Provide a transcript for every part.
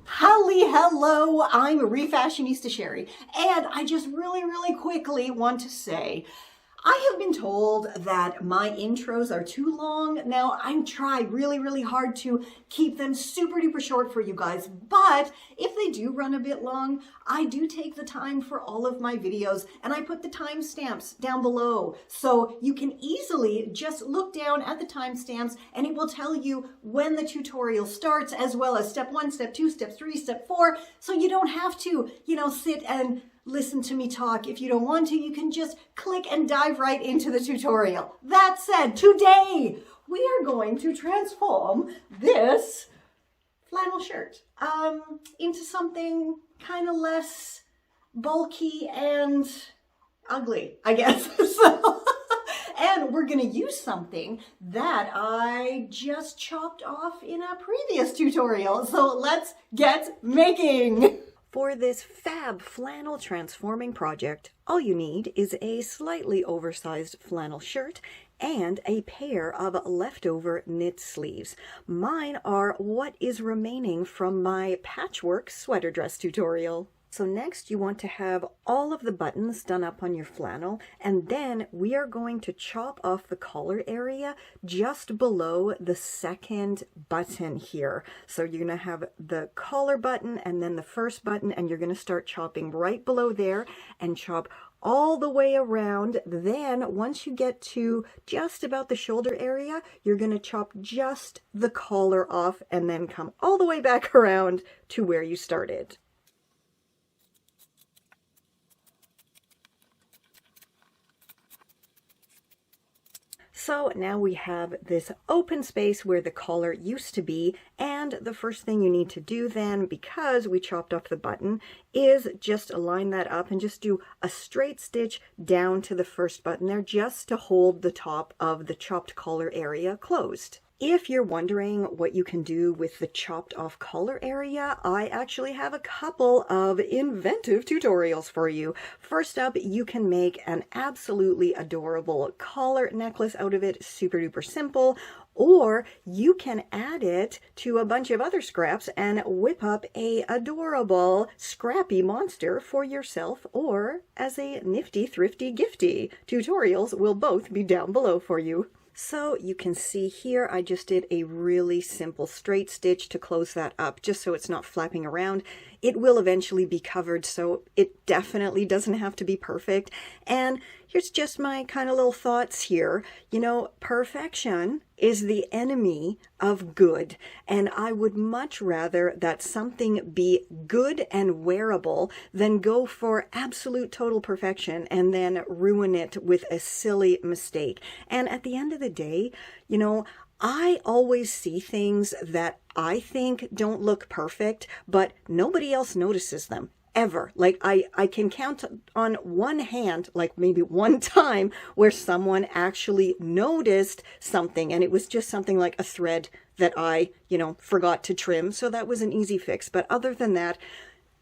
Hello, I'm Refashionista Sherry, and I just really quickly want to say, I have been told that my intros are too long. Now, I'm trying really hard to keep them super duper short for you guys, but if they do run a bit long, I do take the time for all of my videos, and I put the timestamps down below. So you can easily just look down at the timestamps, and it will tell you when the tutorial starts, as well as step 1, step 2, step 3, step 4, so you don't have to, sit and listen to me talk. If you don't want to, you can just click and dive right into the tutorial. That said, today we are going to transform this flannel shirt into something kind of less bulky and ugly, I guess. And we're going to use something that I just chopped off in a previous tutorial. So let's get making. For this fab flannel transforming project, all you need is a slightly oversized flannel shirt and a pair of leftover knit sleeves. Mine are what is remaining from my patchwork sweater dress tutorial. So next you want to have all of the buttons done up on your flannel, and then we are going to chop off the collar area just below the second button here. So you're going to have the collar button and then the first button, and you're going to start chopping right below there and chop all the way around. Then once you get to just about the shoulder area, you're going to chop just the collar off and then come all the way back around to where you started. So now we have this open space where the collar used to be, and the first thing you need to do then, because we chopped off the button, is just line that up and just do a straight stitch down to the first button there, just to hold the top of the chopped collar area closed. If you're wondering what you can do with the chopped off collar area, I actually have a couple of inventive tutorials for you. First up, you can make an absolutely adorable collar necklace out of it, super duper simple, or you can add it to a bunch of other scraps and whip up a adorable Scrappy monster for yourself or as a nifty thrifty gifty. Tutorials will both be down below for you. So you can see here, I just did a really simple straight stitch to close that up, just so it's not flapping around. It will eventually be covered, so it definitely doesn't have to be perfect. And here's just my kind of little thoughts here. Perfection is the enemy of good, and I would much rather that something be good and wearable than go for absolute total perfection and then ruin it with a silly mistake. And at the end of the day, I always see things that I think don't look perfect, but nobody else notices them. Ever. Like I can count on one hand, like maybe one time where someone actually noticed something, and it was just something like a thread that I, forgot to trim. So that was an easy fix. But other than that,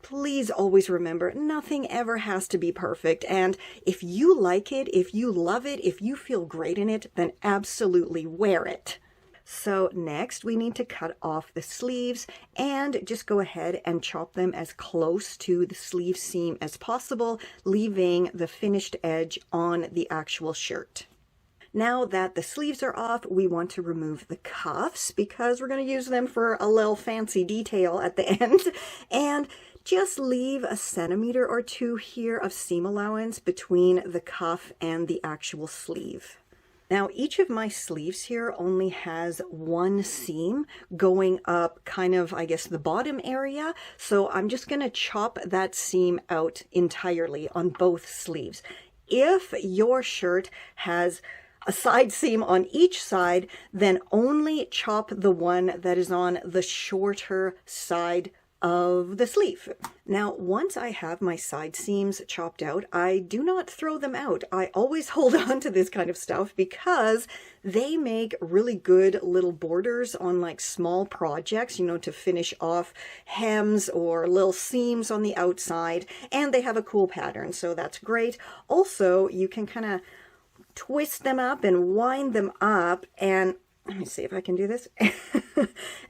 please always remember, nothing ever has to be perfect. And if you like it, if you love it, if you feel great in it, then absolutely wear it. So next we need to cut off the sleeves and just go ahead and chop them as close to the sleeve seam as possible, leaving the finished edge on the actual shirt. Now that the sleeves are off, we want to remove the cuffs because we're going to use them for a little fancy detail at the end. And just leave a centimeter or two here of seam allowance between the cuff and the actual sleeve. Now, each of my sleeves here only has one seam going up kind of, I guess, the bottom area. So I'm just going to chop that seam out entirely on both sleeves. If your shirt has a side seam on each side, then only chop the one that is on the shorter side of the sleeve. Now, once I have my side seams chopped out, I do not throw them out. I always hold on to this kind of stuff because they make really good little borders on like small projects, to finish off hems or little seams on the outside, and they have a cool pattern, so that's great. Also, you can kind of twist them up and wind them up and let me see if I can do this.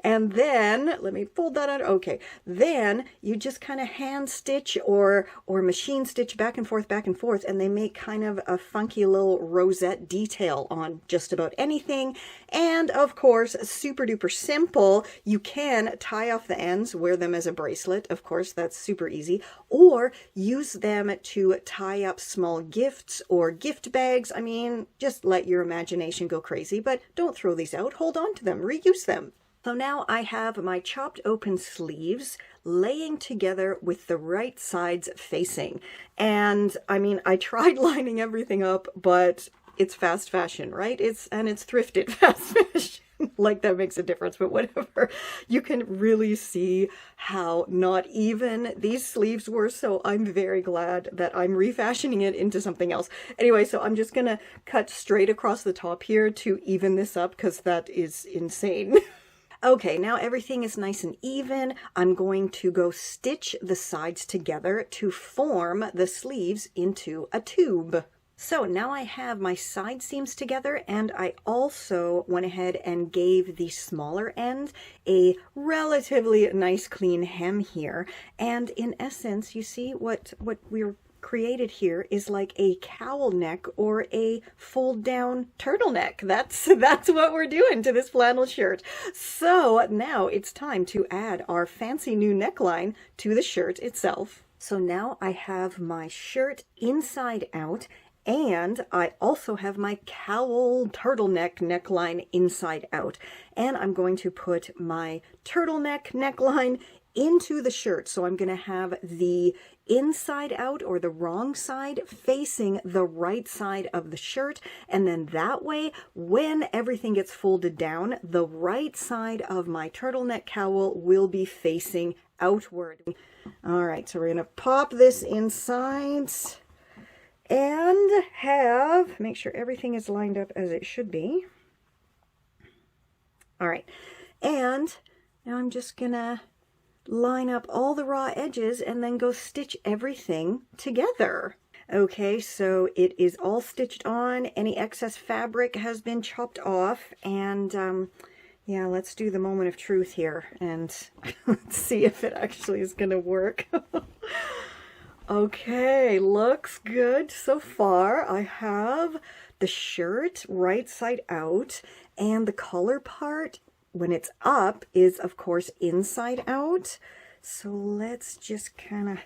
And then let me fold that out. Okay. Then you just kind of hand stitch or machine stitch back and forth, and they make kind of a funky little rosette detail on just about anything. And of course, super duper simple. You can tie off the ends, wear them as a bracelet. Of course, that's super easy. Or use them to tie up small gifts or gift bags. I mean, just let your imagination go crazy, but don't throw these out. Hold on to them, reuse them. So now I have my chopped open sleeves laying together with the right sides facing. And I mean, I tried lining everything up, but it's fast fashion, right? It's thrifted fast fashion. Like that makes a difference, but whatever. You can really see how not even these sleeves were, so I'm very glad that I'm refashioning it into something else. Anyway, so I'm just gonna cut straight across the top here to even this up because that is insane. Okay, now everything is nice and even. I'm going to go stitch the sides together to form the sleeves into a tube. So now I have my side seams together, and I also went ahead and gave the smaller end a relatively nice clean hem here. And in essence, you see what we're created here is like a cowl neck or a fold down turtleneck. That's what we're doing to this flannel shirt. So now it's time to add our fancy new neckline to the shirt itself. So now I have my shirt inside out, and I also have my cowl turtleneck neckline inside out. And I'm going to put my turtleneck neckline into the shirt. So I'm going to have the inside out, or the wrong side, facing the right side of the shirt. And then that way, when everything gets folded down, the right side of my turtleneck cowl will be facing outward. All right, so we're going to pop this inside and make sure everything is lined up as it should be. All right, and now I'm just gonna line up all the raw edges and then go stitch everything together. Okay, so it is all stitched on. Any excess fabric has been chopped off, and yeah, let's do the moment of truth here and let's see if it actually is gonna work. Okay, looks good so far. I have the shirt right side out, and the collar part, when it's up, is of course inside out. So let's just kind of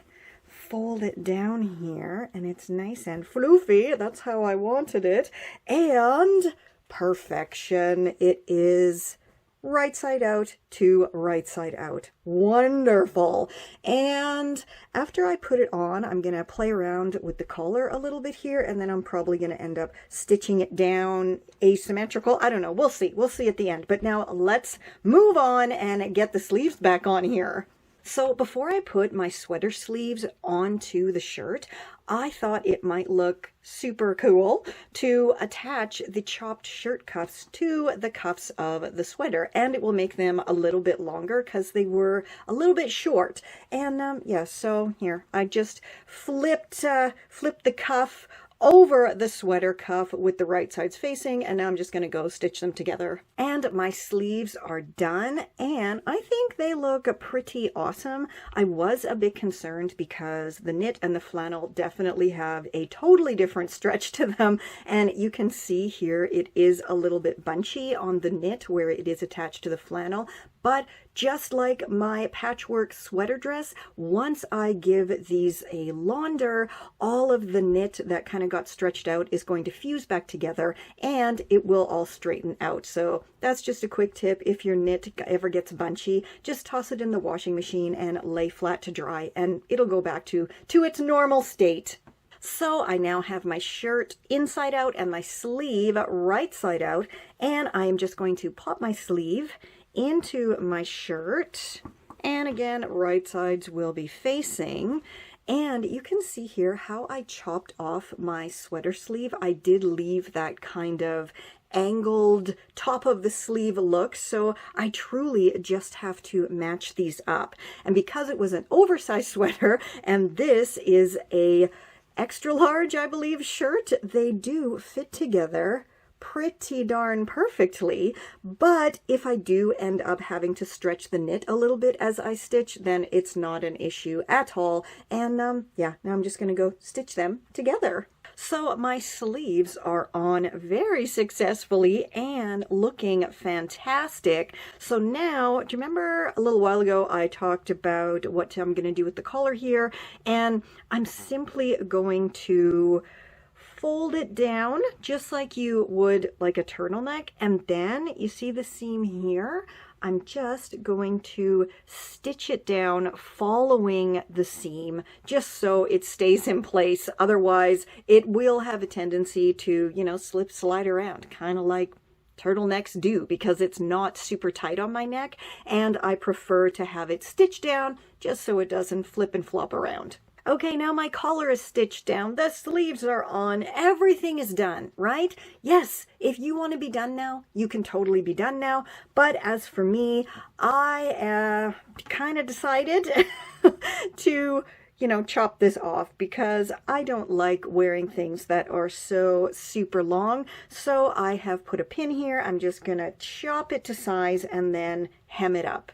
fold it down here, and it's nice and floofy. That's how I wanted it. And perfection. It is right side out to right side out. Wonderful. And after I put it on, I'm going to play around with the collar a little bit here, and then I'm probably going to end up stitching it down asymmetrical. I don't know. We'll see. We'll see at the end. But now let's move on and get the sleeves back on here. So before I put my sweater sleeves onto the shirt, I thought it might look super cool to attach the chopped shirt cuffs to the cuffs of the sweater, and it will make them a little bit longer because they were a little bit short. And yeah, so here I just flipped the cuff over the sweater cuff with the right sides facing, and now I'm just going to go stitch them together. And my sleeves are done, and I think they look pretty awesome. I was a bit concerned because the knit and the flannel definitely have a totally different stretch to them, and you can see here it is a little bit bunchy on the knit where it is attached to the flannel. But just like my patchwork sweater dress, once I give these a launder, all of the knit that kind of got stretched out is going to fuse back together, and it will all straighten out. So that's just a quick tip. If your knit ever gets bunchy, just toss it in the washing machine and lay flat to dry, and it'll go back to its normal state. So I now have my shirt inside out and my sleeve right side out, and I'm just going to pop my sleeve into my shirt, and again, right sides will be facing. And you can see here how I chopped off my sweater sleeve. I did leave that kind of angled top of the sleeve look, so I truly just have to match these up. And because it was an oversized sweater, and this is a extra large, I believe, shirt, they do fit together pretty darn perfectly, but if I do end up having to stretch the knit a little bit as I stitch, then it's not an issue at all. And yeah, now I'm just going to go stitch them together. So my sleeves are on very successfully and looking fantastic. So now, do you remember a little while ago I talked about what I'm going to do with the collar here? And I'm simply going to fold it down just like you would like a turtleneck, and then you see the seam here? I'm just going to stitch it down following the seam just so it stays in place. Otherwise it will have a tendency to, you know, slip, slide around, kind of like turtlenecks do, because it's not super tight on my neck, and I prefer to have it stitched down just so it doesn't flip and flop around. Okay, now my collar is stitched down, the sleeves are on, everything is done, right? Yes, if you want to be done now, you can totally be done now. But as for me, I kind of decided to, you know, chop this off because I don't like wearing things that are so super long. So I have put a pin here. I'm just going to chop it to size and then hem it up.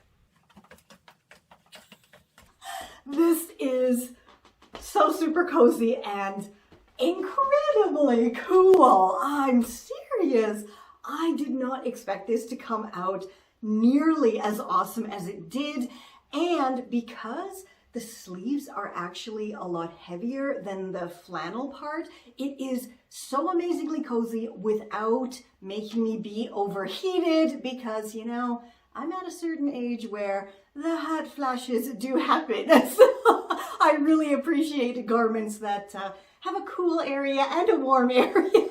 This is so super cozy and incredibly cool. I'm serious. I did not expect this to come out nearly as awesome as it did. And because the sleeves are actually a lot heavier than the flannel part, it is so amazingly cozy without making me be overheated, because, you know, I'm at a certain age where the hot flashes do happen. So I really appreciate garments that have a cool area and a warm area.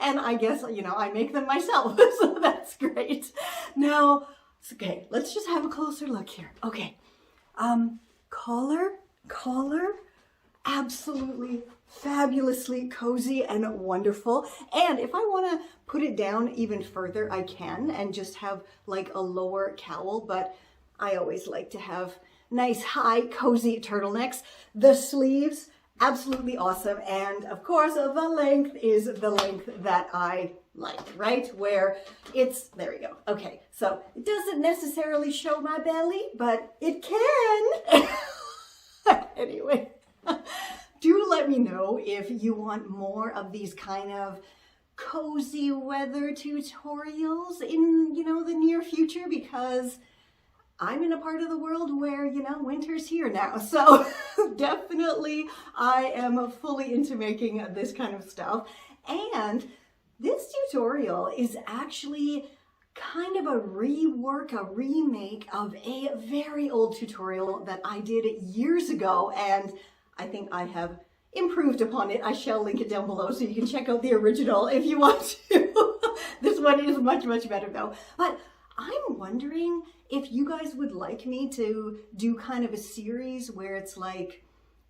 And I guess, you know, I make them myself, so that's great. Now, okay, let's just have a closer look here. Okay, collar, absolutely fabulously cozy and wonderful. And if I want to put it down even further, I can, and just have like a lower cowl, but I always like to have nice high cozy turtlenecks. The sleeves, absolutely awesome. And of course, the length is the length that I like, right? Where it's, there we go. Okay, so it doesn't necessarily show my belly, but it can. Anyway, do let me know if you want more of these kind of cozy weather tutorials in, you know, the near future, because I'm in a part of the world where, you know, winter's here now. So definitely I am fully into making this kind of stuff. And this tutorial is actually kind of a rework, a remake of a very old tutorial that I did years ago. And I think I have improved upon it. I shall link it down below so you can check out the original if you want to. This one is much, much better though. But I'm wondering if you guys would like me to do kind of a series where it's like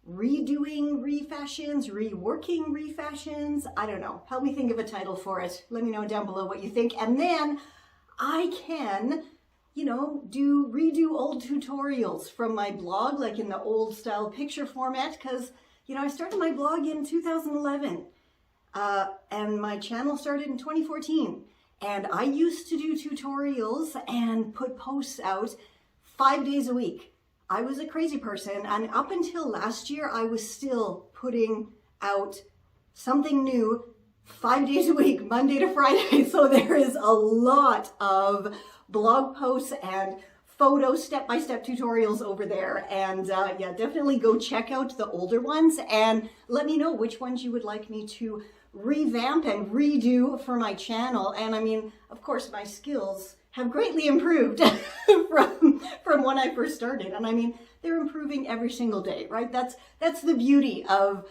redoing refashions, reworking refashions. I don't know. Help me think of a title for it. Let me know down below what you think. And then I can, you know, redo old tutorials from my blog, like in the old style picture format, because, you know, I started my blog in 2011 and my channel started in 2014. And I used to do tutorials and put posts out 5 days a week. I was a crazy person, and up until last year, I was still putting out something new 5 days a week, Monday to Friday. So there is a lot of blog posts and photo step-by-step tutorials over there. And yeah, definitely go check out the older ones and let me know which ones you would like me to revamp and redo for my channel. And I mean, of course, my skills have greatly improved from when I first started. And I mean, they're improving every single day, right? That's the beauty of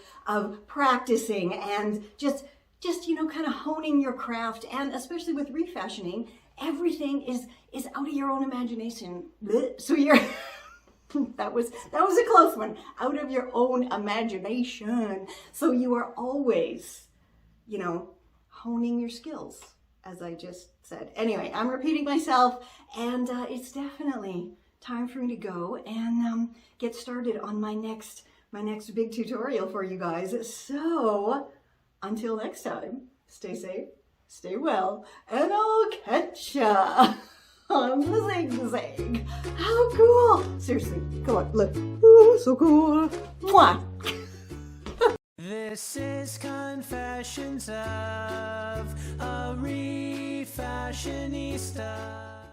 practicing and just you know, kind of honing your craft. And especially with refashioning, everything is out of your own imagination. So you're that was a close one. Out of your own imagination. So you are always, you know, honing your skills, as I just said. Anyway, I'm repeating myself, and it's definitely time for me to go and get started on my next big tutorial for you guys. So until next time, stay safe, stay well, and I'll catch ya on the zig-zag. How cool! Seriously, come on, look. Ooh, so cool. Mwah! This is Confessions of a Refashionista.